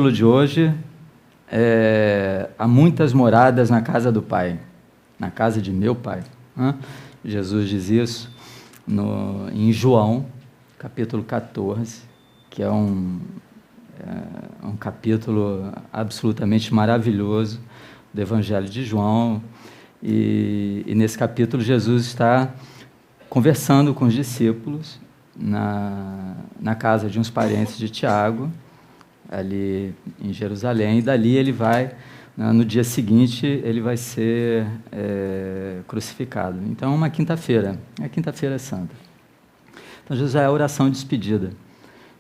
título de hoje é Há muitas moradas na casa do Pai, na casa de meu Pai. Jesus diz isso em João, capítulo 14, que é um capítulo absolutamente maravilhoso do Evangelho de João. E nesse capítulo Jesus está conversando com os discípulos na casa de uns parentes de Tiago, ali em Jerusalém, e dali ele vai, no dia seguinte, ele vai ser crucificado. Então, uma quinta-feira, a quinta-feira santa. Então, Jesus é a oração de despedida,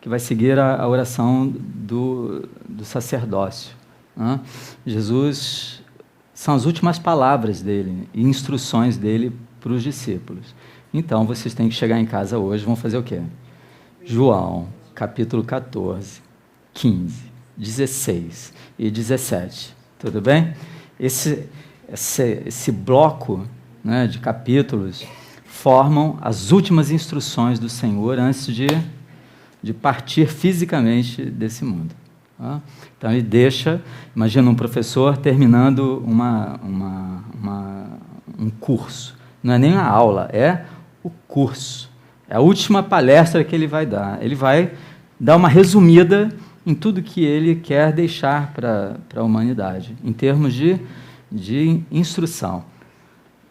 que vai seguir a oração do sacerdócio. Jesus, são as últimas palavras dele e instruções dele para os discípulos. Então, vocês têm que chegar em casa hoje, vão fazer o quê? João, capítulo 14, 15, 16 e 17. Tudo bem? Esse bloco, né, de capítulos formam as últimas instruções do Senhor antes de partir fisicamente desse mundo. Então, ele deixa, imagina um professor terminando um curso. Não é nem a aula, é o curso. É a última palestra que ele vai dar. Ele vai dar uma resumida em tudo que ele quer deixar para a humanidade, em termos de instrução.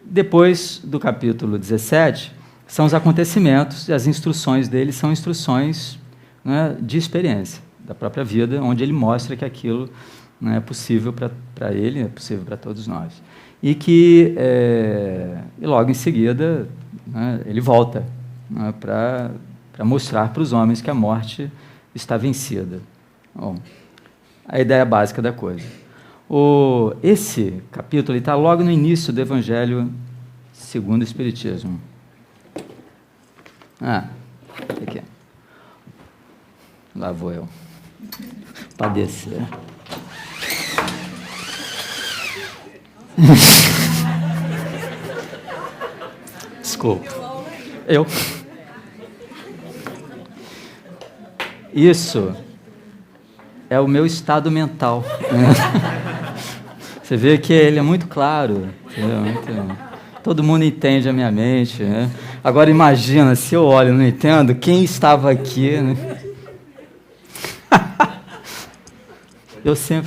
Depois do capítulo 17, são os acontecimentos, e as instruções dele são instruções, né, de experiência, da própria vida, onde ele mostra que aquilo não é possível para ele, é possível para todos nós. E logo em seguida, né, ele volta, né, para mostrar para os homens que a morte está vencida. Bom, a ideia básica da coisa. Esse capítulo está logo no início do Evangelho segundo o Espiritismo. Aqui. Lá vou eu padecer. Desculpa. Isso é o meu estado mental. Você vê que ele é muito claro. Todo mundo entende a minha mente. Né? Agora imagina, se eu olho e não entendo, quem estava aqui? Né? Você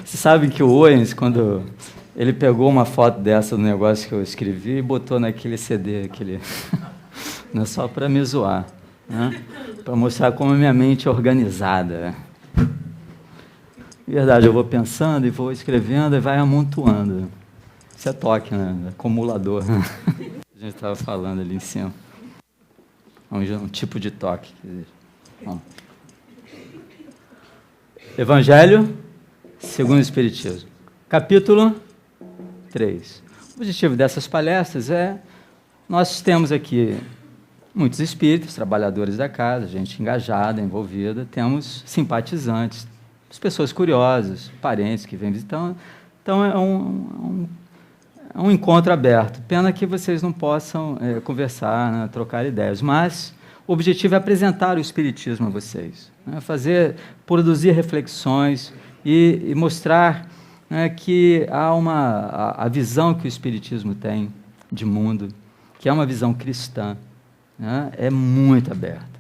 sabe que o Owens, quando ele pegou uma foto dessa do negócio que eu escrevi e botou naquele CD, não é só para me zoar, né? Para mostrar como a minha mente é organizada. Verdade, eu vou pensando e vou escrevendo e vai amontoando. Isso é toque, né? Acumulador. A gente estava falando ali em cima. Um tipo de toque. Bom. Evangelho segundo o Espiritismo. Capítulo 3. O objetivo dessas palestras nós temos aqui muitos espíritos, trabalhadores da casa, gente engajada, envolvida, temos simpatizantes, as pessoas curiosas, parentes que vêm visitando. Então, é um encontro aberto. Pena que vocês não possam conversar, né, trocar ideias, mas o objetivo é apresentar o Espiritismo a vocês, né, produzir reflexões e mostrar, né, que há a visão que o Espiritismo tem de mundo, que é uma visão cristã, né, é muito aberta,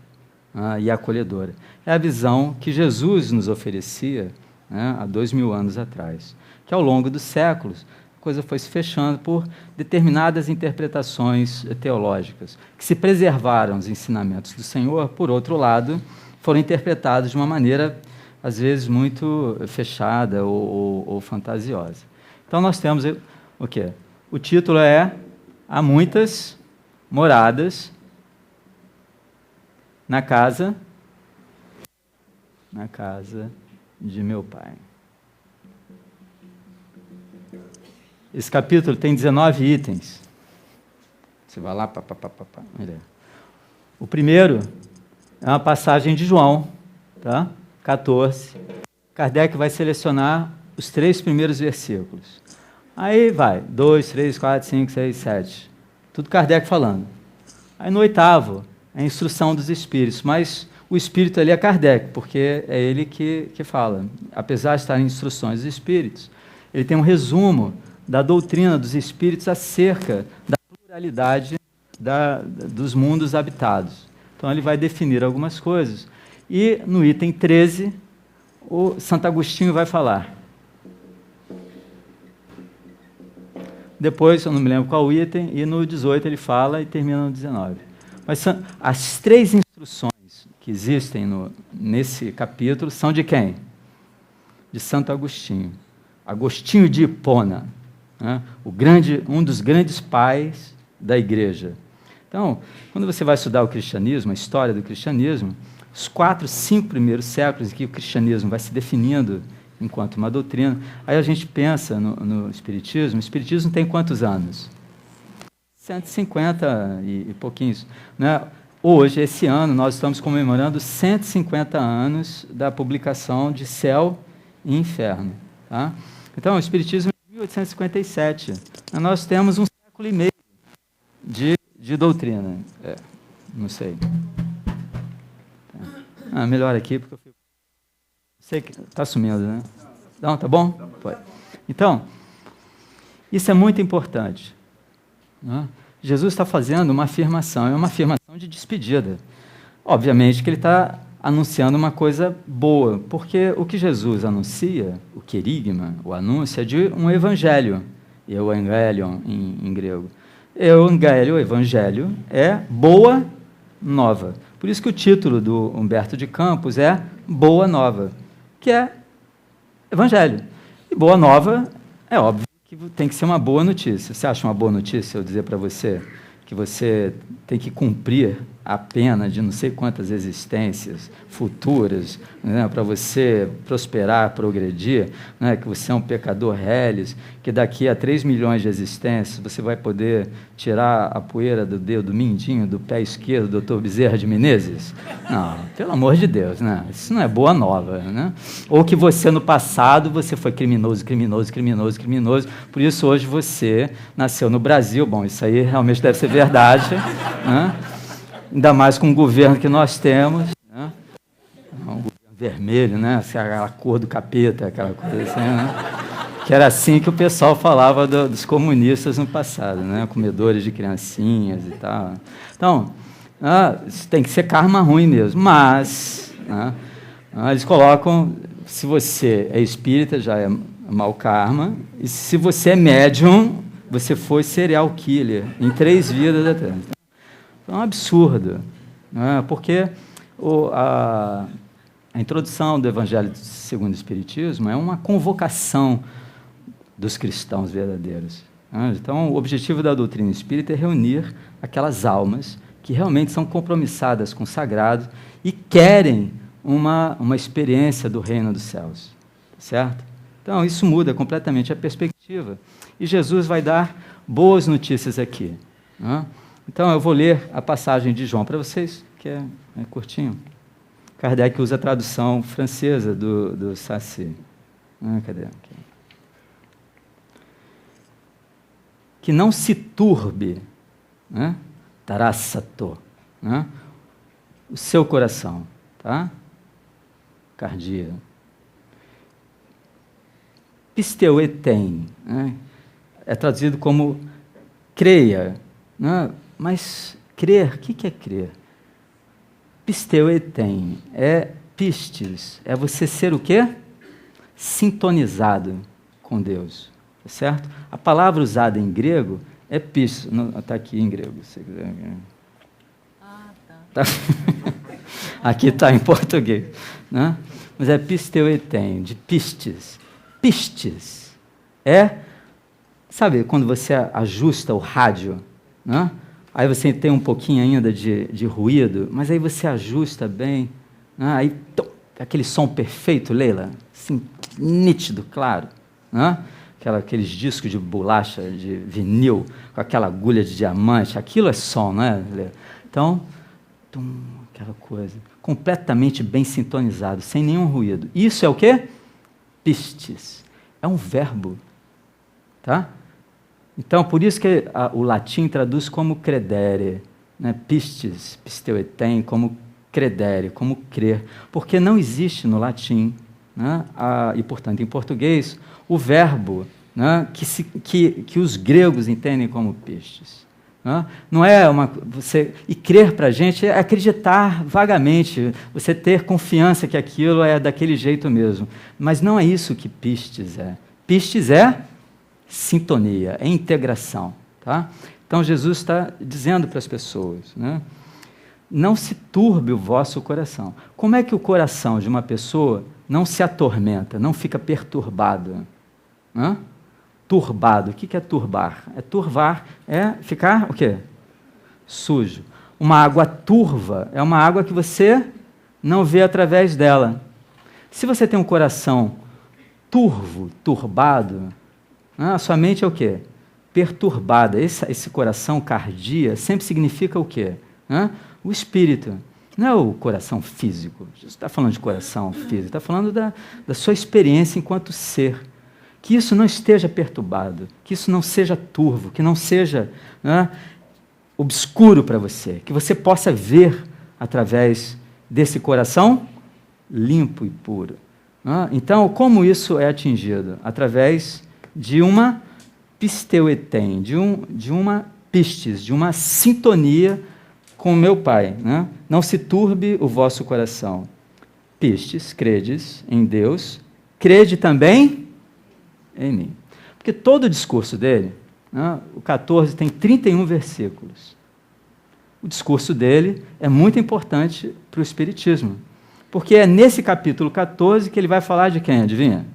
e acolhedora. É a visão que Jesus nos oferecia, né, há 2000 anos atrás, que ao longo dos séculos a coisa foi se fechando por determinadas interpretações teológicas, que se preservaram os ensinamentos do Senhor, por outro lado, foram interpretados de uma maneira, às vezes, muito fechada ou fantasiosa. Então, nós temos o quê? O título é Há muitas moradas na casa de meu Pai. Esse capítulo tem 19 itens. Você vai lá, O primeiro é uma passagem de João, tá? 14. Kardec vai selecionar os 3 primeiros versículos. Aí vai, 2, 3, 4, 5, 6, 7. Tudo Kardec falando. Aí no 8º, a instrução dos espíritos, mas O Espírito ali é Kardec, porque é ele que fala. Apesar de estar em instruções dos Espíritos, ele tem um resumo da doutrina dos Espíritos acerca da pluralidade dos mundos habitados. Então, ele vai definir algumas coisas. E, no item 13, o Santo Agostinho vai falar. Depois, eu não me lembro qual item, e no 18 ele fala e termina no 19. Mas as 3 instruções que existem nesse capítulo são de quem? De Santo Agostinho. Agostinho de Hipona, né? Um dos grandes pais da Igreja. Então, quando você vai estudar o cristianismo, a história do cristianismo, os 4, 5 primeiros séculos em que o cristianismo vai se definindo enquanto uma doutrina, aí a gente pensa no Espiritismo. O Espiritismo tem quantos anos? 150 e pouquinhos, né? Hoje, esse ano, nós estamos comemorando 150 anos da publicação de Céu e Inferno. Tá? Então, o Espiritismo é de 1857. Nós temos um século e meio de doutrina. Não sei. Melhor aqui, porque eu fico... Sei que está sumindo, né? Não, tá bom? Pode. Então, isso é muito importante. Né? Jesus está fazendo uma afirmação, é uma afirmação de despedida. Obviamente que ele está anunciando uma coisa boa, porque o que Jesus anuncia, o querigma, o anúncio, é de um evangelho, evangelion em grego. O evangelho é boa nova. Por isso que o título do Humberto de Campos é Boa Nova, que é evangelho. E boa nova, é óbvio que tem que ser uma boa notícia. Você acha uma boa notícia eu dizer para você que você tem que cumprir a pena de não sei quantas existências futuras, né, para você prosperar, progredir, né, que você é um pecador reles, que daqui a 3 milhões de existências você vai poder tirar a poeira do dedo mindinho do pé esquerdo do Dr. Bezerra de Menezes? Não, pelo amor de Deus, né? Isso não é boa nova, né? Ou que você no passado você foi criminoso, por isso hoje você nasceu no Brasil. Bom, isso aí realmente deve ser verdade, né? Ainda mais com o governo que nós temos, né? Um governo vermelho, né? Aquela cor do capeta, aquela coisa assim, né? Que era assim que o pessoal falava dos comunistas no passado, né? Comedores de criancinhas e tal. Então, isso tem que ser karma ruim mesmo, mas eles colocam, se você é espírita, já é mau karma, e se você é médium, você foi serial killer em 3 vidas até. É um absurdo, né? Porque a introdução do Evangelho segundo o Espiritismo é uma convocação dos cristãos verdadeiros. Né? Então, o objetivo da doutrina espírita é reunir aquelas almas que realmente são compromissadas com o sagrado e querem uma experiência do reino dos céus. Certo? Então, isso muda completamente a perspectiva. E Jesus vai dar boas notícias aqui. Né? Então, eu vou ler a passagem de João para vocês, que é curtinho. Kardec usa a tradução francesa do Saci. Cadê? Aqui. Que não se turbe, né? Tarassato, né? O seu coração, tá? Cardia. Pisteuetem, né? É traduzido como creia, né? Mas crer, o que é crer? Pisteuetem, pistes, é você ser o quê? Sintonizado com Deus, tá certo? A palavra usada em grego é pistos, está aqui em grego, se você quiser. Tá. Aqui está em português, né? Mas é pisteuetem, de pistes. Pistes sabe quando você ajusta o rádio, né? Aí você tem um pouquinho ainda de ruído, mas aí você ajusta bem, né? Aí aquele som perfeito, Leila, assim, nítido, claro, né? Aqueles discos de bolacha, de vinil, com aquela agulha de diamante, aquilo é som, né, Leila? Então, aquela coisa, completamente bem sintonizado, sem nenhum ruído. Isso é o quê? Pistes. É um verbo, tá? Então, por isso que o latim traduz como credere, né? Pistes, pisteuetem, como credere, como crer, porque não existe no latim, né, e, portanto, em português, o verbo, né, que os gregos entendem como pistes. Né? Não é e crer para a gente é acreditar vagamente, você ter confiança que aquilo é daquele jeito mesmo. Mas não é isso que pistes é. Pistes é sintonia, é integração. Tá? Então, Jesus está dizendo para as pessoas, né? Não se turbe o vosso coração. Como é que o coração de uma pessoa não se atormenta, não fica perturbado? Hã? Turbado. O que é turbar? Turvar é ficar o quê? Sujo. Uma água turva é uma água que você não vê através dela. Se você tem um coração turvo, turbado, a sua mente é o quê? Perturbada. Esse coração cardia sempre significa o quê? O espírito. Não é o coração físico. Jesus está falando de coração físico, está falando da sua experiência enquanto ser. Que isso não esteja perturbado, que isso não seja turvo, que não seja obscuro para você, que você possa ver através desse coração limpo e puro. Então, como isso é atingido? Através de uma pisteuetem, de uma pistes, de uma sintonia com o meu Pai. Né? Não se turbe o vosso coração. Pistes, credes em Deus, crede também em mim. Porque todo o discurso dele, o 14 tem 31 versículos. O discurso dele é muito importante para o Espiritismo. Porque é nesse capítulo 14 que ele vai falar de quem, adivinha?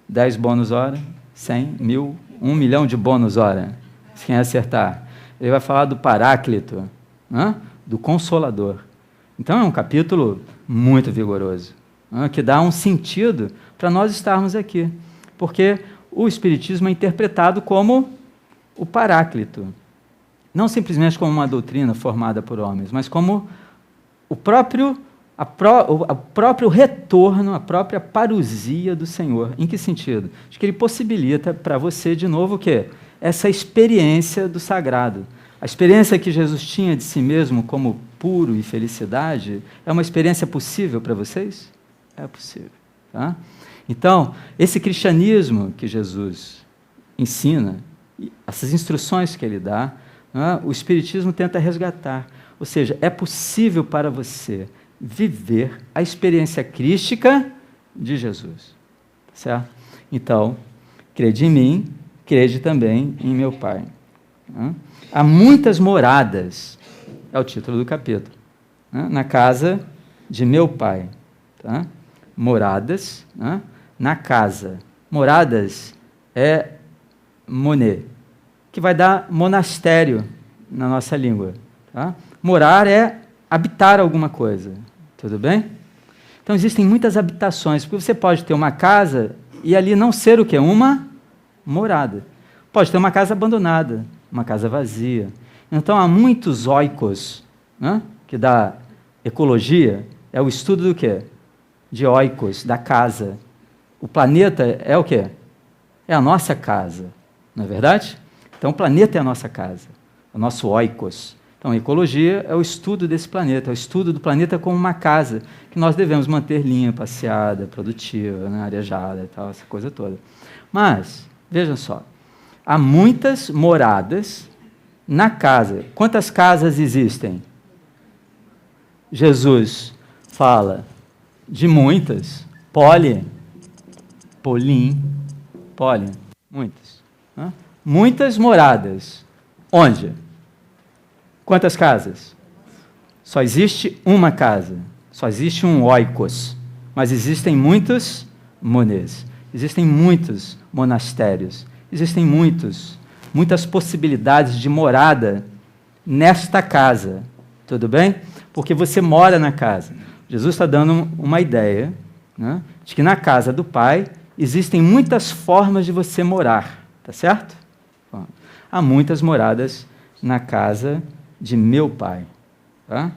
10 bônus hora, 100, 1000, 1 milhão de bônus hora. Quem acertar. Ele vai falar do Paráclito, do Consolador. Então é um capítulo muito vigoroso, que dá um sentido para nós estarmos aqui. Porque o Espiritismo é interpretado como o Paráclito. Não simplesmente como uma doutrina formada por homens, mas como o próprio retorno, a própria parousia do Senhor. Em que sentido? De que ele possibilita para você, de novo, o quê? Essa experiência do sagrado. A experiência que Jesus tinha de si mesmo como puro e felicidade é uma experiência possível para vocês? É possível. Tá? Então, esse cristianismo que Jesus ensina, essas instruções que ele dá, o Espiritismo tenta resgatar. Ou seja, é possível para você viver a experiência crística de Jesus. Certo? Então, crede em mim, crede também em meu Pai. Há muitas moradas, é o título do capítulo, na casa de meu Pai. Tá? Moradas, na casa. Moradas é moné, que vai dar monastério na nossa língua. Tá? Morar é habitar alguma coisa. Tudo bem? Então existem muitas habitações, porque você pode ter uma casa e ali não ser o quê? Uma morada. Pode ter uma casa abandonada, uma casa vazia. Então há muitos oikos, que da ecologia é o estudo do quê? De oikos, da casa. O planeta é o quê? É a nossa casa, não é verdade? Então o planeta é a nossa casa, o nosso oikos. Então a ecologia é o estudo desse planeta, é o estudo do planeta como uma casa, que nós devemos manter limpa, passeada, produtiva, arejada e tal, essa coisa toda. Mas, vejam só, há muitas moradas na casa. Quantas casas existem? Jesus fala de muitas, muitas. Muitas moradas. Onde? Quantas casas? Só existe uma casa, só existe um oikos, mas existem muitos monês, existem muitos monastérios, existem muitas possibilidades de morada nesta casa, tudo bem? Porque você mora na casa. Jesus está dando uma ideia, de que na casa do Pai existem muitas formas de você morar, tá certo? Bom, há muitas moradas na casa de meu Pai. Tá?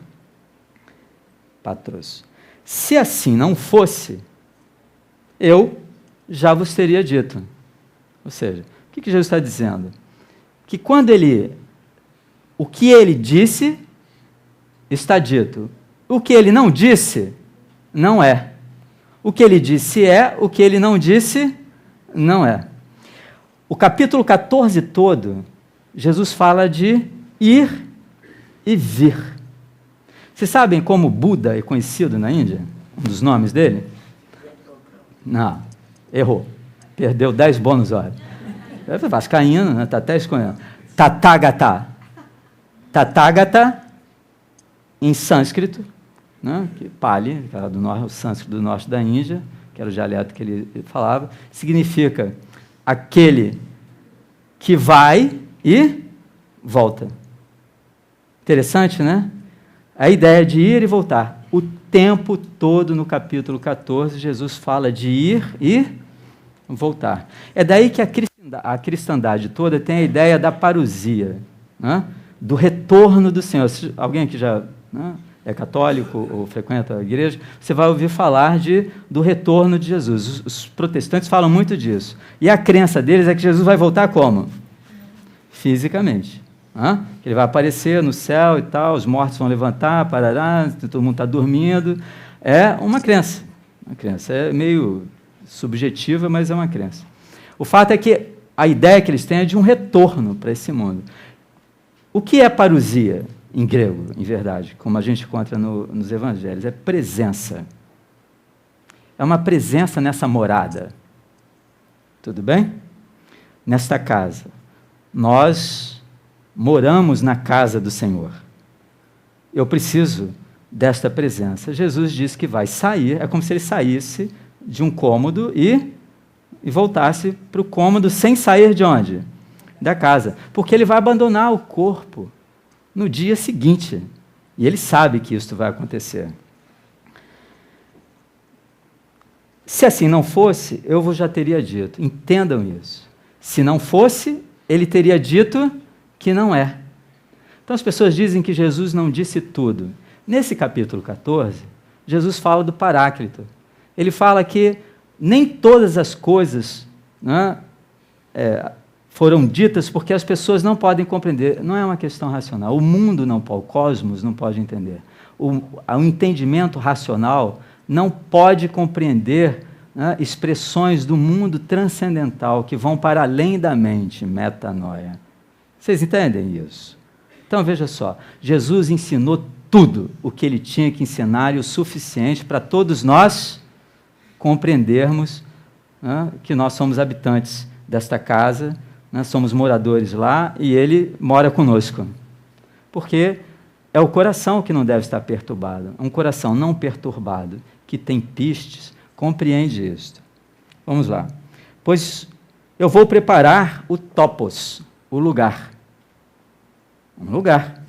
Patros. Se assim não fosse, eu já vos teria dito. Ou seja, o que Jesus está dizendo? Que o que ele disse está dito. O que ele não disse, não é. O que ele disse é, o que ele não disse, não é. O capítulo 14 todo, Jesus fala de ir e vir. Vocês sabem como Buda é conhecido na Índia? Um dos nomes dele? Não, errou. Perdeu 10 bônus horas. É vascaíno, né? Está até escolhendo. Tathagata. Tathagata, em sânscrito, né? Que Pali, que era do norte, o sânscrito do norte da Índia, que era o dialeto que ele falava, significa aquele que vai e volta. Interessante, né? A ideia de ir e voltar. O tempo todo no capítulo 14, Jesus fala de ir e voltar. É daí que a cristandade toda tem a ideia da parousia, né? Do retorno do Senhor. Alguém aqui já, né, é católico ou frequenta a igreja, você vai ouvir falar do retorno de Jesus. Os protestantes falam muito disso. E a crença deles é que Jesus vai voltar como? Fisicamente. Ele vai aparecer no céu e tal, os mortos vão levantar, parará, todo mundo está dormindo. É uma crença. Uma crença. É meio subjetiva, mas é uma crença. O fato é que a ideia que eles têm é de um retorno para esse mundo. O que é parousia em grego, em verdade, como a gente encontra nos evangelhos? É presença. É uma presença nessa morada. Tudo bem? Nesta casa. Nós moramos na casa do Senhor. Eu preciso desta presença. Jesus disse que vai sair, é como se ele saísse de um cômodo e voltasse para o cômodo sem sair de onde? Da casa. Porque ele vai abandonar o corpo no dia seguinte. E ele sabe que isso vai acontecer. Se assim não fosse, eu já teria dito. Entendam isso. Se não fosse, ele teria dito que não é. Então as pessoas dizem que Jesus não disse tudo. Nesse capítulo 14, Jesus fala do Paráclito. Ele fala que nem todas as coisas, né, foram ditas porque as pessoas não podem compreender. Não é uma questão racional. O mundo não pode, o cosmos não pode entender. O entendimento racional não pode compreender, né, expressões do mundo transcendental que vão para além da mente, metanoia. Vocês entendem isso? Então, veja só, Jesus ensinou tudo o que ele tinha que ensinar e o suficiente para todos nós compreendermos, né, que nós somos habitantes desta casa, né, somos moradores lá e ele mora conosco. Porque é o coração que não deve estar perturbado. Um coração não perturbado, que tem pistes, compreende isto. Vamos lá. Pois eu vou preparar o topos, o lugar. Um lugar.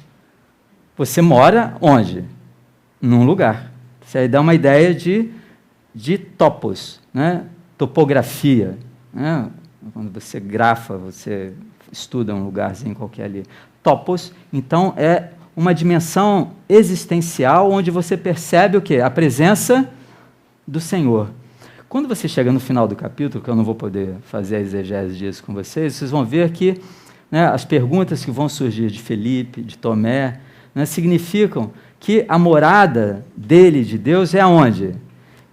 Você mora onde? Num lugar. Isso aí dá uma ideia de topos, né? Topografia. Né? Quando você grafa, você estuda um lugarzinho qualquer ali. Topos, então, é uma dimensão existencial onde você percebe o quê? A presença do Senhor. Quando você chega no final do capítulo, que eu não vou poder fazer a exegese disso com vocês vão ver que, né, as perguntas que vão surgir de Felipe, de Tomé, né, significam que a morada dele, de Deus, é aonde?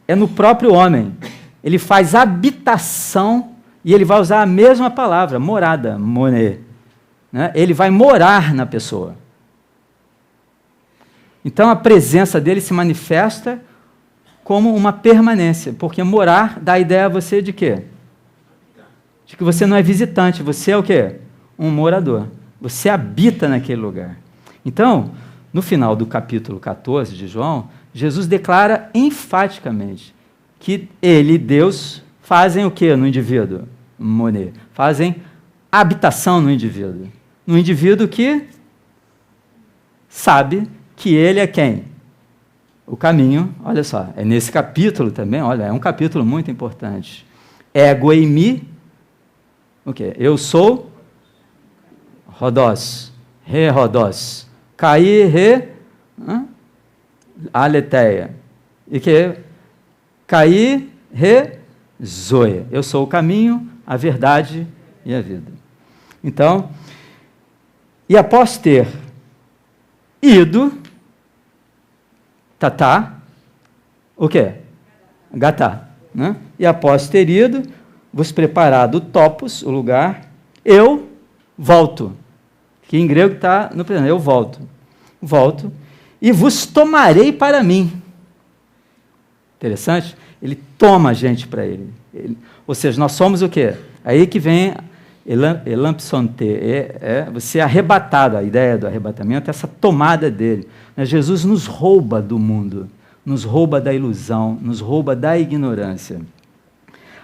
É no próprio homem. Ele faz habitação, e ele vai usar a mesma palavra, morada, moné. Né? Ele vai morar na pessoa. Então, a presença dele se manifesta como uma permanência, porque morar dá a ideia a você de quê? De que você não é visitante, você é o quê? Um morador. Você habita naquele lugar. Então, no final do capítulo 14 de João, Jesus declara enfaticamente que ele e Deus fazem o quê no indivíduo? Moné. Fazem habitação no indivíduo. No indivíduo que sabe que ele é quem? O caminho, olha só, é nesse capítulo também, olha, é um capítulo muito importante. Ego eimi, o quê? Eu sou Rodós, Re Rodós, Caí, Re, Aletheia, e que? Caí, Re, Zoe. Eu sou o caminho, a verdade e a vida. Então, e após ter ido, Tatá, o quê? Gatá. Né? E após ter ido, vos preparado o topos, o lugar, eu volto. Que em grego está no presente, eu volto. Volto e vos tomarei para mim. Interessante? Ele toma a gente para ele. Ou seja, nós somos o quê? Aí que vem elampsonte, você é arrebatado, a ideia do arrebatamento, essa tomada dele. Jesus nos rouba do mundo, nos rouba da ilusão, nos rouba da ignorância,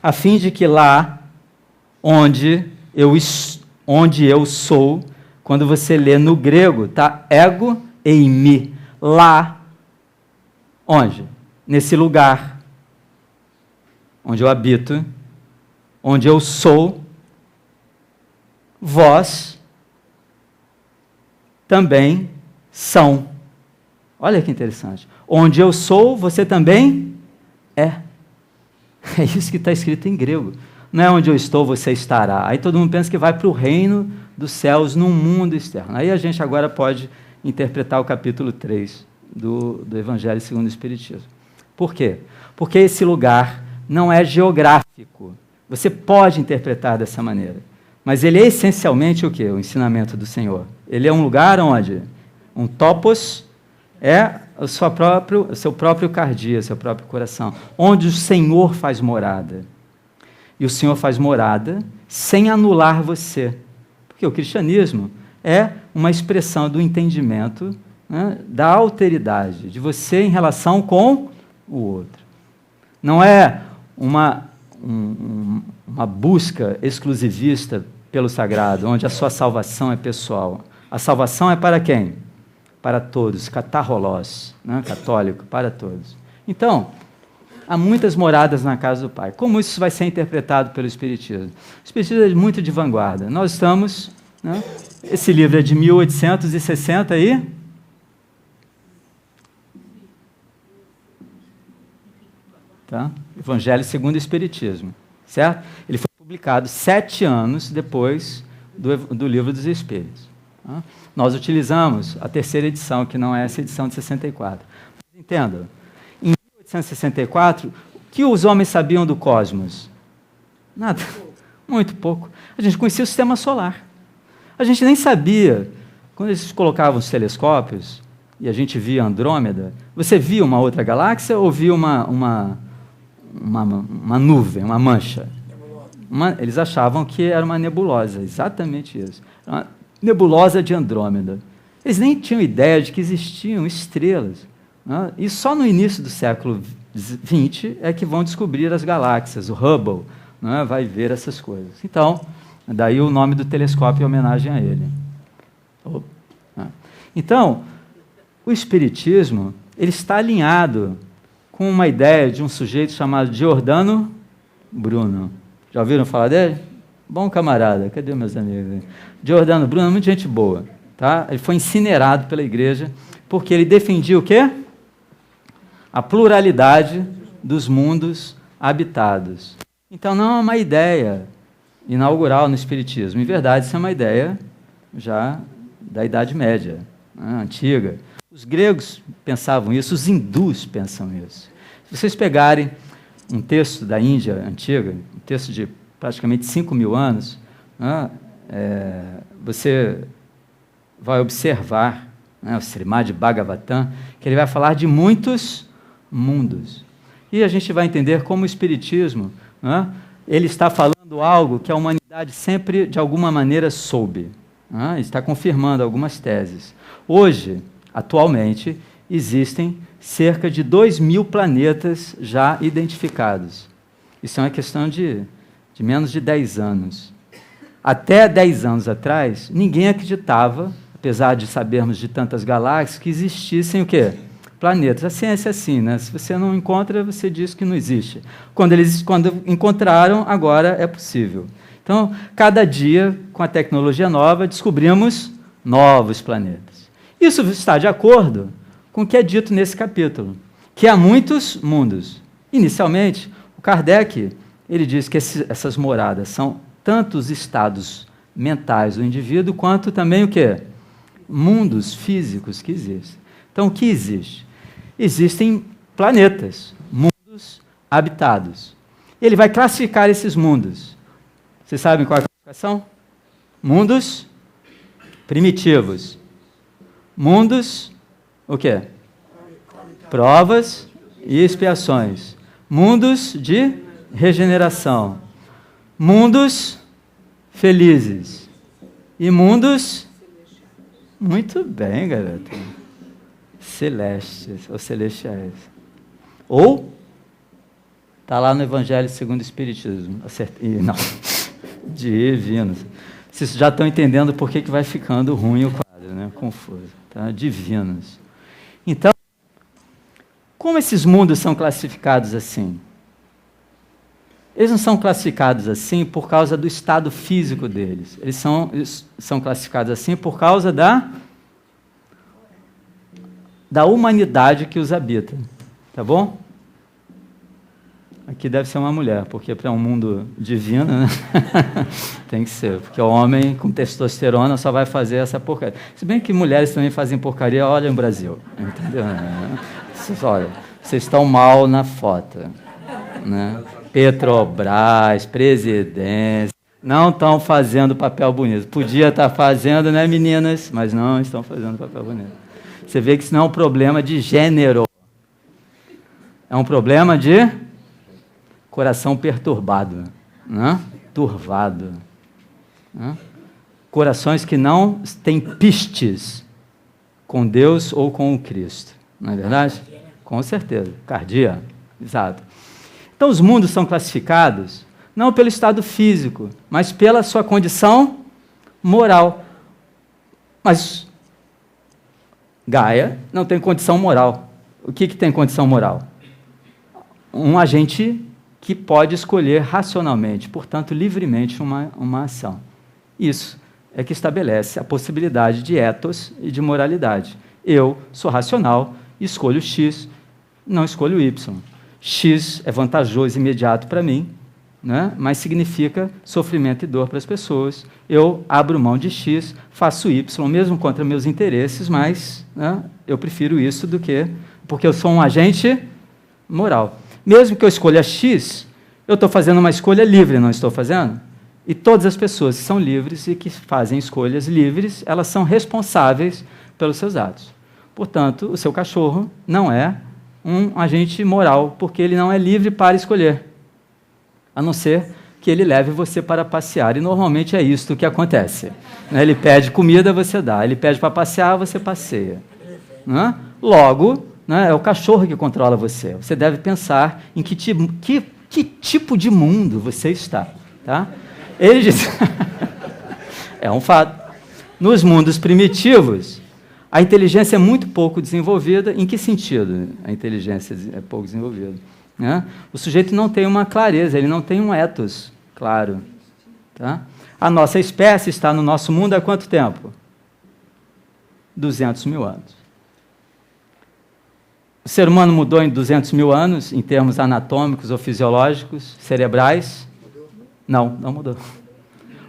a fim de que lá onde eu sou, quando você lê no grego, tá? Ego eimi, lá, onde? Nesse lugar, onde eu habito, onde eu sou, vós também são. Olha que interessante. Onde eu sou, você também é. É isso que está escrito em grego. Não é onde eu estou, você estará. Aí todo mundo pensa que vai para o reino dos céus, num mundo externo. Aí a gente agora pode interpretar o capítulo 3 do Evangelho segundo o Espiritismo. Por quê? Porque esse lugar não é geográfico. Você pode interpretar dessa maneira. Mas ele é essencialmente o quê? O ensinamento do Senhor. Ele é um lugar onde um topos é o seu próprio cardia, seu próprio coração, onde o Senhor faz morada. E o Senhor faz morada sem anular você. Porque o cristianismo é uma expressão do entendimento, né, da alteridade de você em relação com o outro. Não é uma busca exclusivista pelo sagrado, onde a sua salvação é pessoal. A salvação é para quem? Para todos, catarrolós, né? Católico, para todos. Então, há muitas moradas na casa do Pai. Como isso vai ser interpretado pelo Espiritismo? O Espiritismo é muito de vanguarda. Nós estamos, né? Esse livro é de 1860 aí. Tá? Evangelho segundo o Espiritismo, certo? Ele foi publicado 7 anos depois do Livro dos Espíritos. Tá? Nós utilizamos a terceira edição, que não é essa edição de 64. Mas entenda, em 1864, o que os homens sabiam do cosmos? Nada, muito pouco. A gente conhecia o sistema solar. A gente nem sabia, quando eles colocavam os telescópios e a gente via Andrômeda, você via uma outra galáxia ou via uma nuvem, uma mancha? Eles achavam que era uma nebulosa, exatamente isso. Uma nebulosa de Andrômeda. Eles nem tinham ideia de que existiam estrelas. Né? E só no início do século XX é que vão descobrir as galáxias. O Hubble, né, vai ver essas coisas. Então, daí o nome do telescópio em homenagem a ele. Então, o Espiritismo ele está alinhado com uma ideia de um sujeito chamado Giordano Bruno. Já ouviram falar dele? Bom camarada, cadê meus amigos? Giordano Bruno, muita gente boa. Tá? Ele foi incinerado pela igreja porque ele defendia o quê? A pluralidade dos mundos habitados. Então não é uma ideia inaugural no Espiritismo. Em verdade, isso é uma ideia já da Idade Média, né, antiga. Os gregos pensavam isso, os hindus pensam isso. Se vocês pegarem um texto da Índia antiga, um texto de praticamente 5.000 anos, né, você vai observar, né, o Srimad Bhagavatam, que ele vai falar de muitos mundos. E a gente vai entender como o Espiritismo, né, ele está falando algo que a humanidade sempre, de alguma maneira, soube. Né, está confirmando algumas teses. Hoje, atualmente, existem cerca de 2.000 planetas já identificados. Isso é uma questão de menos de 10 anos. Até 10 anos atrás, ninguém acreditava, apesar de sabermos de tantas galáxias, que existissem o quê? Planetas. A ciência é assim, né? Se você não encontra, você diz que não existe. Quando encontraram, agora é possível. Então, cada dia, com a tecnologia nova, descobrimos novos planetas. Isso está de acordo com o que é dito nesse capítulo, que há muitos mundos. Inicialmente, o Kardec ele diz que essas moradas são tanto os estados mentais do indivíduo, quanto também o quê? Mundos físicos que existem. Então, o que existe? existem planetas, mundos habitados. Ele vai classificar esses mundos. Vocês sabem qual é a classificação? Mundos primitivos. Mundos, o quê? Provas e expiações. Mundos de regeneração. Mundos felizes. E mundos... Muito bem, garoto. Celestes ou celestiais. Ou, está lá no Evangelho segundo o Espiritismo. Não, divinos. Vocês já estão entendendo por que vai ficando ruim o quadro, né? Confuso. Tá? Divinos. Então, como esses mundos são classificados assim? Eles não são classificados assim por causa do estado físico deles. Eles são classificados assim por causa da humanidade que os habita. Tá bom? Aqui deve ser uma mulher, porque para um mundo divino, né? Tem que ser. Porque o homem com testosterona só vai fazer essa porcaria. Se bem que mulheres também fazem porcaria, olha no Brasil. Entendeu? Olha, vocês estão mal na foto. Né? Petrobras, presidência, não estão fazendo papel bonito. Podia estar fazendo, né, meninas? Mas não estão fazendo papel bonito. Você vê que isso não é um problema de gênero. É um problema de coração perturbado, né? Turvado. Né? Corações que não têm pistes com Deus ou com o Cristo. Não é verdade? Com certeza. Cardia. Exato. Então, os mundos são classificados não pelo estado físico, mas pela sua condição moral. Mas Gaia não tem condição moral. O que tem condição moral? Um agente que pode escolher racionalmente, portanto, livremente, uma ação. Isso é que estabelece a possibilidade de ethos e de moralidade. Eu sou racional, escolho X, não escolho Y. X é vantajoso e imediato para mim, né? Mas significa sofrimento e dor para as pessoas. Eu abro mão de X, faço Y, mesmo contra meus interesses, mas, né, eu prefiro isso do que... Porque eu sou um agente moral. Mesmo que eu escolha X, eu estou fazendo uma escolha livre, não estou fazendo? E todas as pessoas que são livres e que fazem escolhas livres, elas são responsáveis pelos seus atos. Portanto, o seu cachorro não é um agente moral, porque ele não é livre para escolher, a não ser que ele leve você para passear. E normalmente é isto que acontece. Ele pede comida, você dá. Ele pede para passear, você passeia. Logo, é o cachorro que controla você. Você deve pensar em que tipo de mundo você está. Tá? Ele diz... É um fato. Nos mundos primitivos, a inteligência é muito pouco desenvolvida. Em que sentido a inteligência é pouco desenvolvida? Né? O sujeito não tem uma clareza, ele não tem um ethos claro. Tá? A nossa espécie está no nosso mundo há quanto tempo? 200 mil anos. O ser humano mudou em 200 mil anos, em termos anatômicos ou fisiológicos, cerebrais? Não mudou.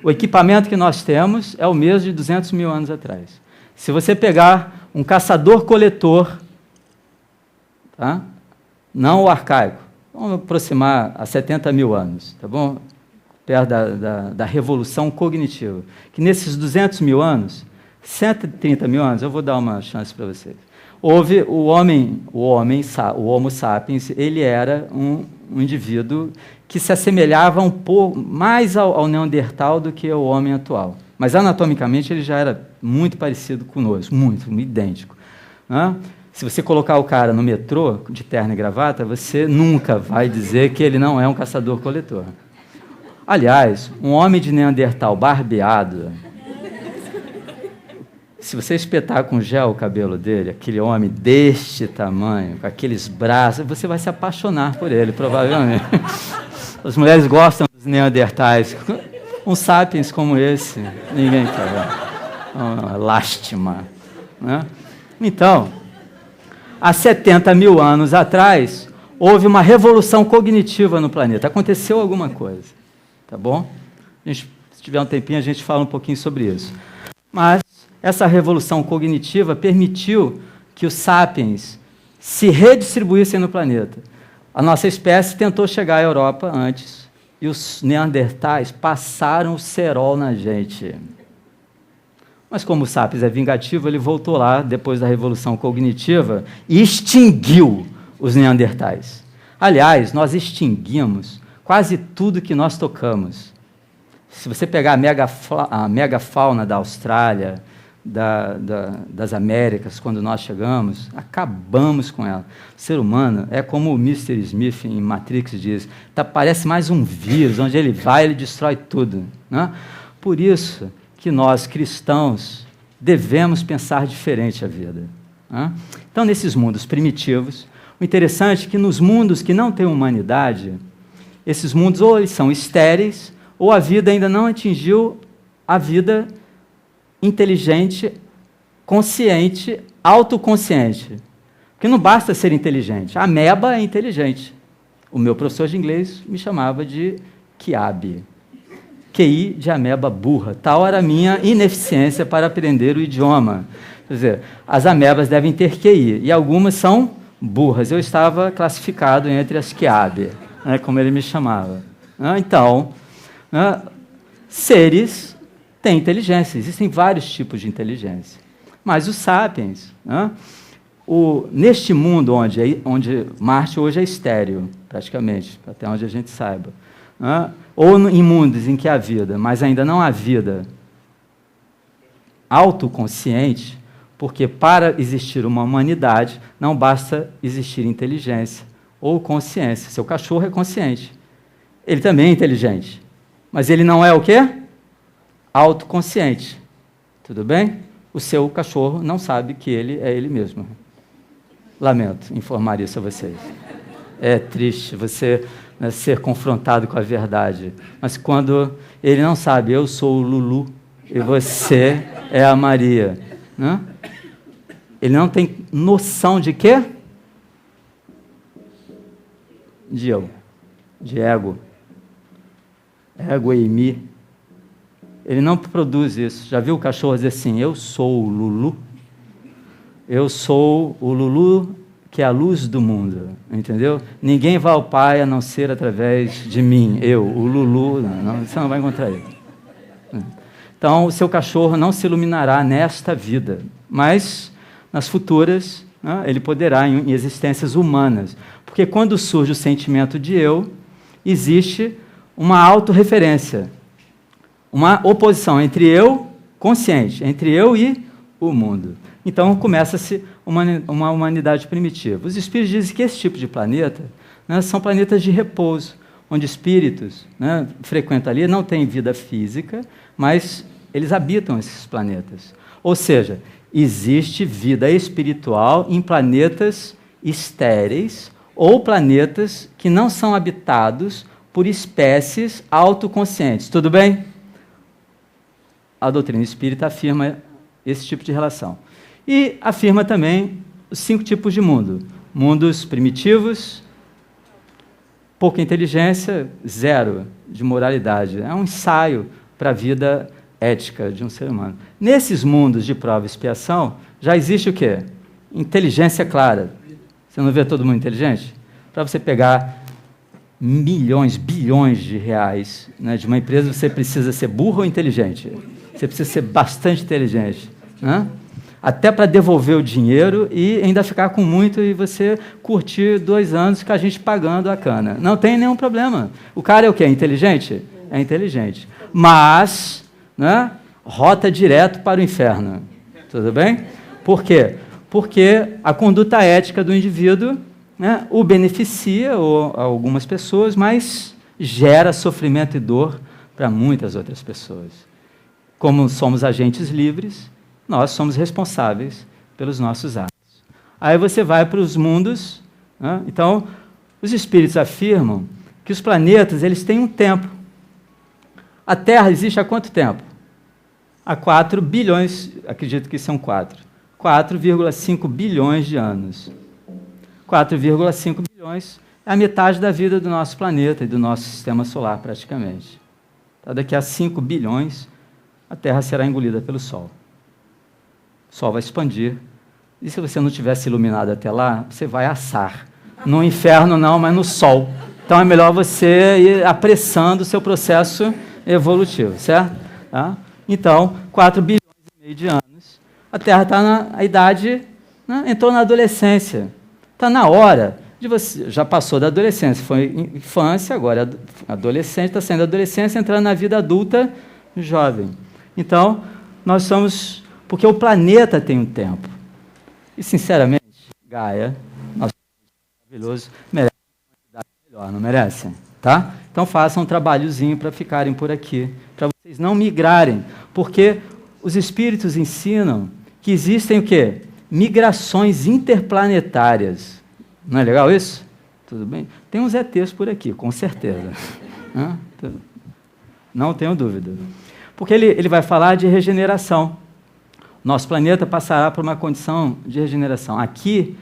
O equipamento que nós temos é o mesmo de 200 mil anos atrás. Se você pegar um caçador-coletor, tá? Não o arcaico, vamos aproximar a 70 mil anos, tá bom? Perto da revolução cognitiva, que nesses 200 mil anos, 130 mil anos, eu vou dar uma chance para vocês, houve o Homo sapiens, ele era um indivíduo que se assemelhava um pouco mais ao Neandertal do que ao homem atual. Mas anatomicamente ele já era muito parecido conosco, muito idêntico. Né? Se você colocar o cara no metrô, de terno e gravata, você nunca vai dizer que ele não é um caçador-coletor. Aliás, um homem de Neandertal barbeado, se você espetar com gel o cabelo dele, aquele homem deste tamanho, com aqueles braços, você vai se apaixonar por ele, provavelmente. As mulheres gostam dos neandertais. Um sapiens como esse, ninguém quer. Uma lástima. Né? Então, há 70 mil anos atrás, houve uma revolução cognitiva no planeta. Aconteceu alguma coisa. Tá bom? Se tiver um tempinho, a gente fala um pouquinho sobre isso. Mas essa revolução cognitiva permitiu que os sapiens se redistribuíssem no planeta. A nossa espécie tentou chegar à Europa antes, e os neandertais passaram o cerol na gente. Mas como o Sapiens é vingativo, ele voltou lá, depois da Revolução Cognitiva, e extinguiu os neandertais. Aliás, nós extinguimos quase tudo que nós tocamos. Se você pegar a megafauna da Austrália, das Américas, quando nós chegamos, acabamos com ela. O ser humano é como o Mr. Smith em Matrix diz, parece mais um vírus, onde ele vai, ele destrói tudo. Né? Por isso que nós, cristãos, devemos pensar diferente a vida. Né? Então, nesses mundos primitivos, o interessante é que nos mundos que não têm humanidade, esses mundos ou eles são estéreis, ou a vida ainda não atingiu a vida inteligente, consciente, autoconsciente. Porque não basta ser inteligente. A ameba é inteligente. O meu professor de inglês me chamava de QI. QI de ameba burra. Tal era a minha ineficiência para aprender o idioma. Quer dizer, as amebas devem ter QI, e algumas são burras. Eu estava classificado entre as QI, né, como ele me chamava. Então, seres têm inteligência, existem vários tipos de inteligência. Mas os sapiens, neste mundo onde Marte hoje é estéril, praticamente, até onde a gente saiba, ou em mundos em que há vida, mas ainda não há vida autoconsciente, porque para existir uma humanidade não basta existir inteligência ou consciência. Seu cachorro é consciente. Ele também é inteligente. Mas ele não é o quê? Autoconsciente. Tudo bem? O seu cachorro não sabe que ele é ele mesmo. Lamento informar isso a vocês. É triste você ser confrontado com a verdade. Mas quando ele não sabe, eu sou o Lulu e você é a Maria. Né? Ele não tem noção de quê? De eu. De ego. Ego e mi. Ele não produz isso. Já viu o cachorro dizer assim, eu sou o Lulu? Eu sou o Lulu que é a luz do mundo, entendeu? Ninguém vai ao Pai a não ser através de mim, eu, o Lulu, não, você não vai encontrar ele. Então, o seu cachorro não se iluminará nesta vida, mas nas futuras, né, ele poderá em existências humanas. Porque quando surge o sentimento de eu, existe uma autorreferência, uma oposição entre eu, consciente, entre eu e o mundo. Então, começa-se uma humanidade primitiva. Os espíritos dizem que esse tipo de planeta, né, são planetas de repouso, onde espíritos, né, frequentam ali, não têm vida física, mas eles habitam esses planetas. Ou seja, existe vida espiritual em planetas estéreis ou planetas que não são habitados por espécies autoconscientes. Tudo bem? A doutrina espírita afirma esse tipo de relação. E afirma também os 5 tipos de mundo. Mundos primitivos, pouca inteligência, 0 de moralidade. É um ensaio para a vida ética de um ser humano. Nesses mundos de prova e expiação, já existe o quê? Inteligência clara. Você não vê todo mundo inteligente? Para você pegar milhões, bilhões de reais, né, de uma empresa, você precisa ser burro ou inteligente? Você precisa ser bastante inteligente. Né? Até para devolver o dinheiro e ainda ficar com muito e você curtir 2 anos com a gente pagando a cana. Não tem nenhum problema. O cara é o quê? É inteligente? É inteligente. Mas, né, rota direto para o inferno. Tudo bem? Por quê? Porque a conduta ética do indivíduo, né, o beneficia ou algumas pessoas, mas gera sofrimento e dor para muitas outras pessoas. Como somos agentes livres, nós somos responsáveis pelos nossos atos. Aí você vai para os mundos, né? Então, os espíritos afirmam que os planetas eles têm um tempo. A Terra existe há quanto tempo? Há 4 bilhões, acredito que são 4,5 bilhões de anos. 4,5 bilhões é a metade da vida do nosso planeta e do nosso sistema solar, praticamente. Então, daqui a 5 bilhões, a Terra será engolida pelo Sol. O Sol vai expandir E se você não tivesse iluminado até lá, você vai assar. No inferno não, mas no sol. Então é melhor você ir apressando o seu processo evolutivo, certo? Tá? Então, 4 bilhões e meio de anos, a Terra está na idade, né? Entrou na adolescência. Está na hora de você, já passou da adolescência, foi infância, agora é adolescente, está saindo da adolescência, entrando na vida adulta, jovem. Então, nós somos, porque o planeta tem um tempo. E, sinceramente, Gaia, nosso maravilhoso, merece uma quantidade melhor, não merece? Tá? Então, façam um trabalhozinho para ficarem por aqui, para vocês não migrarem, porque os espíritos ensinam que existem o quê? Migrações interplanetárias. Não é legal isso? Tudo bem? Tem uns ETs por aqui, com certeza. Não tenho dúvida. Porque ele vai falar de regeneração. Nosso planeta passará por uma condição de regeneração. Aqui,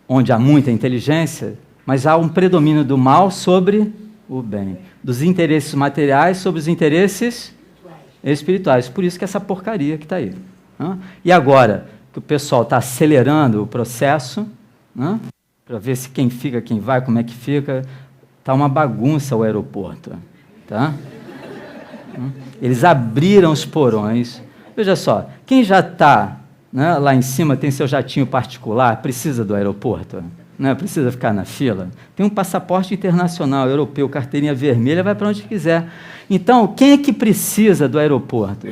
onde há muita inteligência, mas há um predomínio do mal sobre o bem. Dos interesses materiais sobre os interesses espirituais. Por isso que essa porcaria que está aí. E agora, que o pessoal está acelerando o processo, para ver se quem fica, quem vai, como é que fica, está uma bagunça o aeroporto. Tá? Eles abriram os porões. Veja só, quem já está, né, lá em cima, tem seu jatinho particular, precisa do aeroporto? Né, precisa ficar na fila? Tem um passaporte internacional, europeu, carteirinha vermelha, vai para onde quiser. Então, quem é que precisa do aeroporto?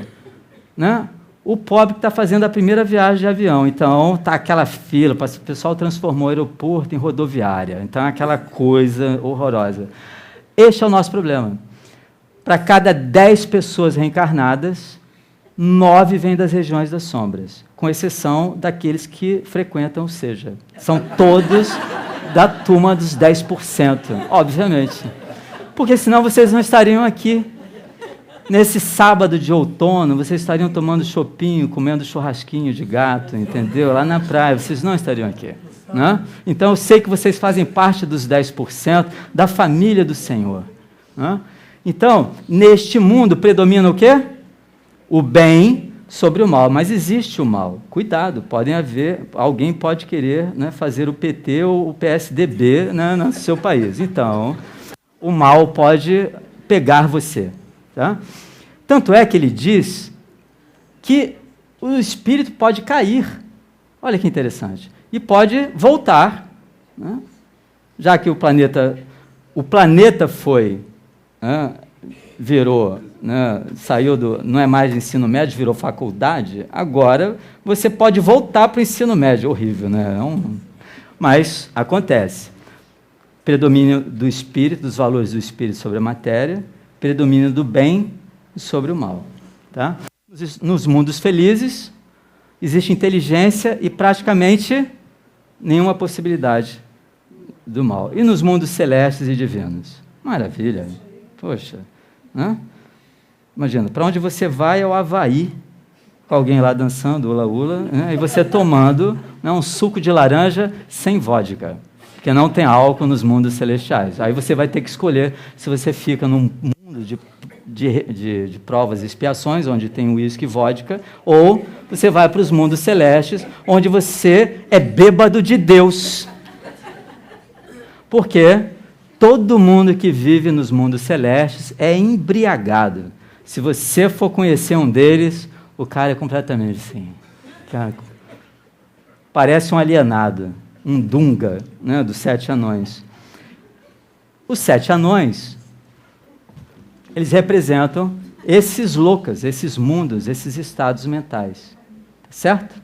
Né? O pobre que está fazendo a primeira viagem de avião. Então, está aquela fila, o pessoal transformou o aeroporto em rodoviária. Então, é aquela coisa horrorosa. Este é o nosso problema. Para cada 10 pessoas reencarnadas, 9 vêm das regiões das sombras, com exceção daqueles que frequentam, ou seja, são todos da turma dos 10%, obviamente. Porque senão vocês não estariam aqui. Nesse sábado de outono, vocês estariam tomando chopinho, comendo churrasquinho de gato, entendeu? Lá na praia, vocês não estariam aqui. Né? Então, eu sei que vocês fazem parte dos 10% da família do Senhor. Né? Então, neste mundo predomina o quê? O bem sobre o mal, mas existe o mal. Cuidado, alguém pode querer, né, fazer o PT ou o PSDB, né, no seu país. Então, o mal pode pegar você. Tá? Tanto é que ele diz que o espírito pode cair. Olha que interessante. E pode voltar. Né? Já que o planeta foi... virou, né, saiu não é mais ensino médio, virou faculdade, agora você pode voltar para o ensino médio. Horrível, né? Mas acontece. Predomínio do espírito, dos valores do espírito sobre a matéria, predomínio do bem sobre o mal. Tá? Nos mundos felizes, existe inteligência e praticamente nenhuma possibilidade do mal. E nos mundos celestes e divinos? Maravilha. Poxa, né? Imagina, para onde você vai é o Havaí, com alguém lá dançando, ula-ula, né? E você tomando, né, um suco de laranja sem vodka, porque não tem álcool nos mundos celestiais. Aí você vai ter que escolher se você fica num mundo de provas e expiações, onde tem uísque e vodka, ou você vai para os mundos celestes, onde você é bêbado de Deus. Por quê? Todo mundo que vive nos mundos celestes é embriagado. Se você for conhecer um deles, o cara é completamente assim. Parece um alienado, um Dunga, né, dos 7 anões. Os 7 anões, eles representam esses loucas, esses mundos, esses estados mentais. Certo?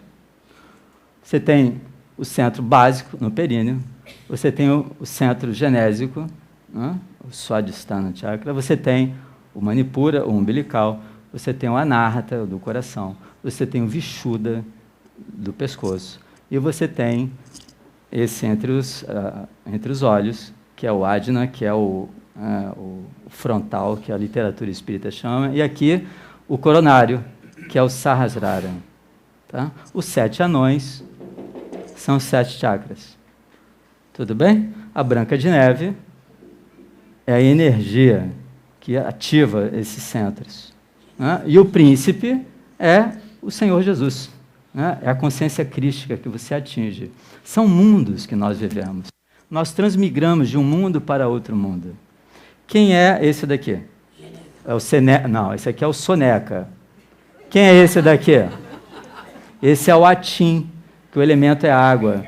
Você tem o centro básico no períneo, você tem o centro genésico, né? O Swadhisthana Chakra, você tem o Manipura, o umbilical, você tem o Anahata, do coração, você tem o Vishuddha, do pescoço, e você tem esse entre os olhos, que é o Ajna, que é o frontal, que a literatura espírita chama, e aqui o coronário, que é o Sahasrara. Tá? Os 7 anões são os 7 chakras. Tudo bem? A Branca de Neve é a energia que ativa esses centros. Né? E o príncipe é o Senhor Jesus. né? É a consciência crística que você atinge. São mundos que nós vivemos. Nós transmigramos de um mundo para outro mundo. Quem é esse daqui? É o Seneca. Não, esse aqui é o Soneca. Quem é esse daqui? Esse é o Atim, que o elemento é água.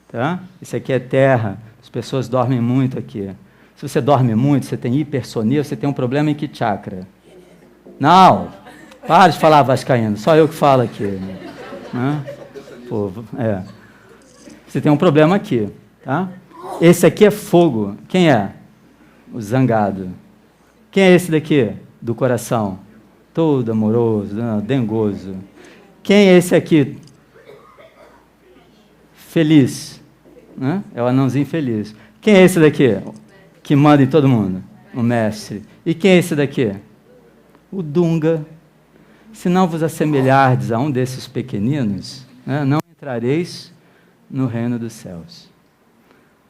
Tá? Esse aqui é terra. As pessoas dormem muito aqui. Se você dorme muito, você tem hipersonia, você tem um problema em que chakra? Não! Para de falar vascaíno, só eu que falo aqui. Né? Pô, você tem um problema aqui. Tá? Esse aqui é fogo. Quem é? O zangado. Quem é esse daqui? Do coração. Todo amoroso, dengoso. Quem é esse aqui? Feliz. Né? É o anãozinho feliz. Quem é esse daqui? Que manda em todo mundo? O mestre. E quem é esse daqui? O Dunga. Se não vos assemelhardes a um desses pequeninos, né, não entrareis no reino dos céus.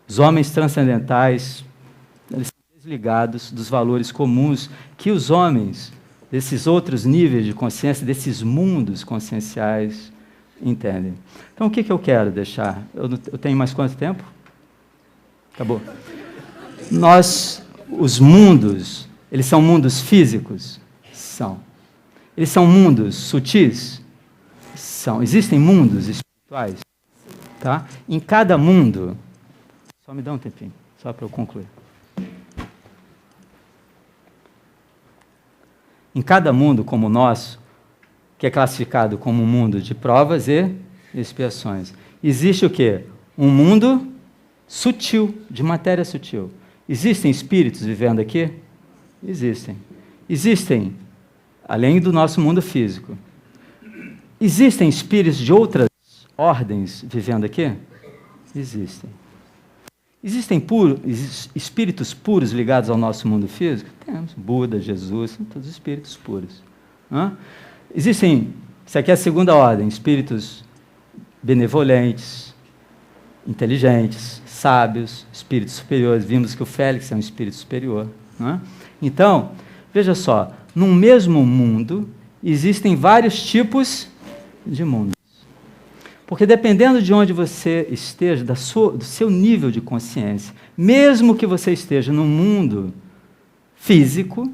Os homens transcendentais, eles são desligados dos valores comuns que os homens desses outros níveis de consciência, desses mundos conscienciais, entendem. Então, o que eu quero deixar? Eu tenho mais quanto tempo? Acabou. Os mundos, eles são mundos físicos? São. Eles são mundos sutis? São. Existem mundos espirituais? Tá? Em cada mundo, só me dá um tempinho, só para eu concluir. Em cada mundo como o nosso, que é classificado como um mundo de provas e expiações, existe o quê? Um mundo sutil, de matéria sutil. Existem espíritos vivendo aqui? Existem. Existem, além do nosso mundo físico, existem espíritos de outras ordens vivendo aqui? Existem. Existem espíritos puros ligados ao nosso mundo físico? Temos. Buda, Jesus, são todos espíritos puros. Existem, isso aqui é a segunda ordem, espíritos benevolentes, inteligentes, sábios, espíritos superiores. Vimos que o Félix é um espírito superior. Então, veja só, num mesmo mundo existem vários tipos de mundos. Porque dependendo de onde você esteja, do seu nível de consciência, mesmo que você esteja no mundo físico,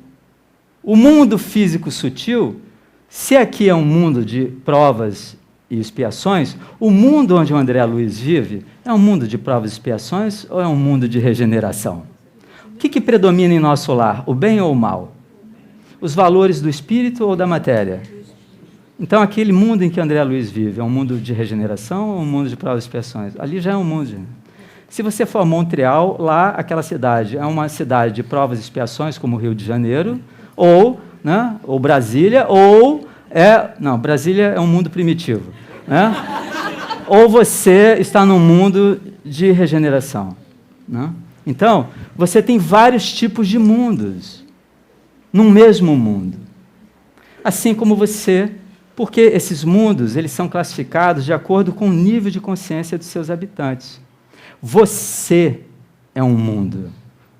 o mundo físico sutil, se aqui é um mundo de provas e expiações, o mundo onde o André Luiz vive é um mundo de provas e expiações ou é um mundo de regeneração? O que predomina em nosso lar, o bem ou o mal? Os valores do espírito ou da matéria? Então, aquele mundo em que André Luiz vive é um mundo de regeneração ou um mundo de provas e expiações? Ali já é um mundo. Se você for a Montreal, lá, aquela cidade é uma cidade de provas e expiações, como o Rio de Janeiro, ou Brasília, Não, Brasília é um mundo primitivo. Né? Ou você está num mundo de regeneração. Né? Então, você tem vários tipos de mundos num mesmo mundo. Assim como você... Porque esses mundos, eles são classificados de acordo com o nível de consciência dos seus habitantes. Você é um mundo.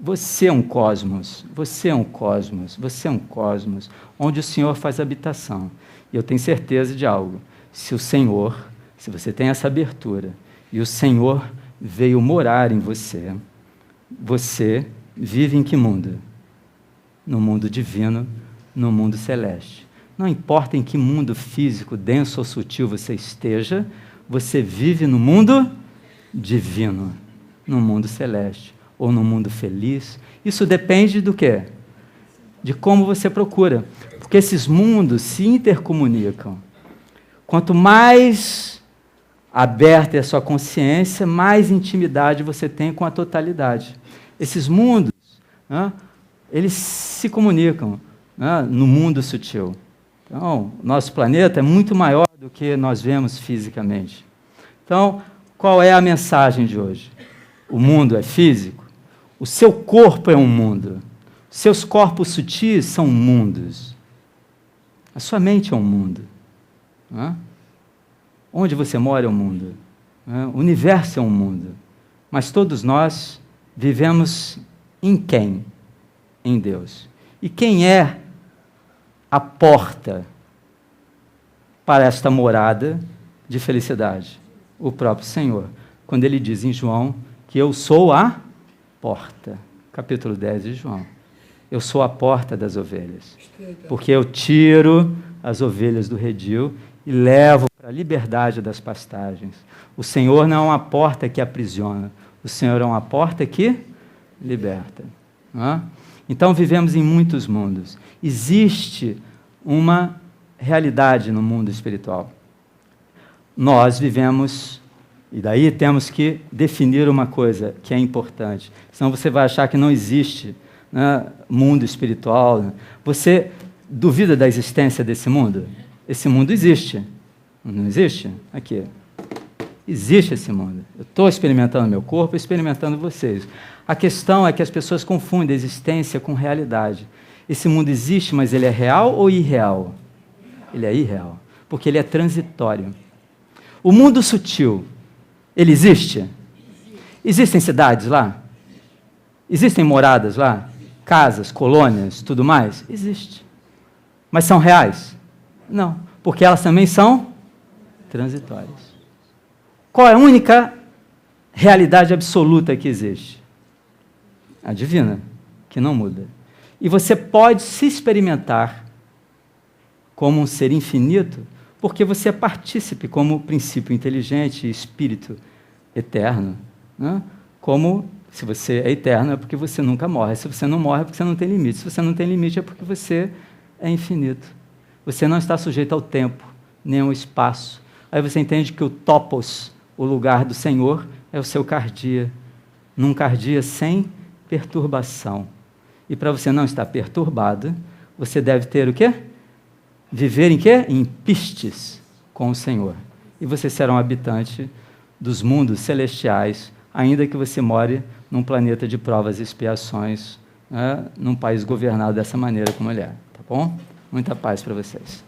Você é um cosmos. Você é um cosmos. Você é um cosmos onde o Senhor faz habitação. E eu tenho certeza de algo. Se você tem essa abertura e o Senhor veio morar em você, você vive em que mundo? No mundo divino, no mundo celeste. Não importa em que mundo físico, denso ou sutil você esteja, você vive no mundo divino, no mundo celeste, ou no mundo feliz. Isso depende do quê? De como você procura. Porque esses mundos se intercomunicam. Quanto mais aberta é a sua consciência, mais intimidade você tem com a totalidade. Esses mundos, eles se comunicam no mundo sutil. Então, nosso planeta é muito maior do que nós vemos fisicamente. Então, qual é a mensagem de hoje? O mundo é físico? O seu corpo é um mundo. Seus corpos sutis são mundos. A sua mente é um mundo. Onde você mora é um mundo. O universo é um mundo. Mas todos nós vivemos em quem? Em Deus. E quem é a porta para esta morada, de felicidade? O próprio Senhor, quando ele diz em João que eu sou a porta. Capítulo 10 de João. Eu sou a porta das ovelhas, porque eu tiro as ovelhas do redil e levo para a liberdade das pastagens. O Senhor não é uma porta que aprisiona, o Senhor é uma porta que liberta. Então vivemos em muitos mundos. Existe uma realidade no mundo espiritual. Nós vivemos, e daí temos que definir uma coisa que é importante, senão você vai achar que não existe, né, mundo espiritual. Né? Você duvida da existência desse mundo? Esse mundo existe. Não existe? Aqui. Existe esse mundo. Eu estou experimentando meu corpo, experimentando vocês. A questão é que as pessoas confundem existência com realidade. Esse mundo existe, mas ele é real ou irreal? Ele é irreal, porque ele é transitório. O mundo sutil, ele existe? Existem cidades lá? Existem moradas lá? Casas, colônias, tudo mais? Existe. Mas são reais? Não, porque elas também são transitórias. Qual é a única realidade absoluta que existe? A divina, que não muda. E você pode se experimentar como um ser infinito, porque você é partícipe como princípio inteligente e espírito eterno. Né? Como, se você é eterno, é porque você nunca morre. Se você não morre, é porque você não tem limite. Se você não tem limite, é porque você é infinito. Você não está sujeito ao tempo, nem ao espaço. Aí você entende que o topos, o lugar do Senhor, é o seu cardia. Num cardia sem perturbação. E para você não estar perturbado, você deve ter o quê? Viver em quê? Em pistes com o Senhor. E você será um habitante dos mundos celestiais, ainda que você more num planeta de provas e expiações, né, num país governado dessa maneira como ele é. Tá bom? Muita paz para vocês.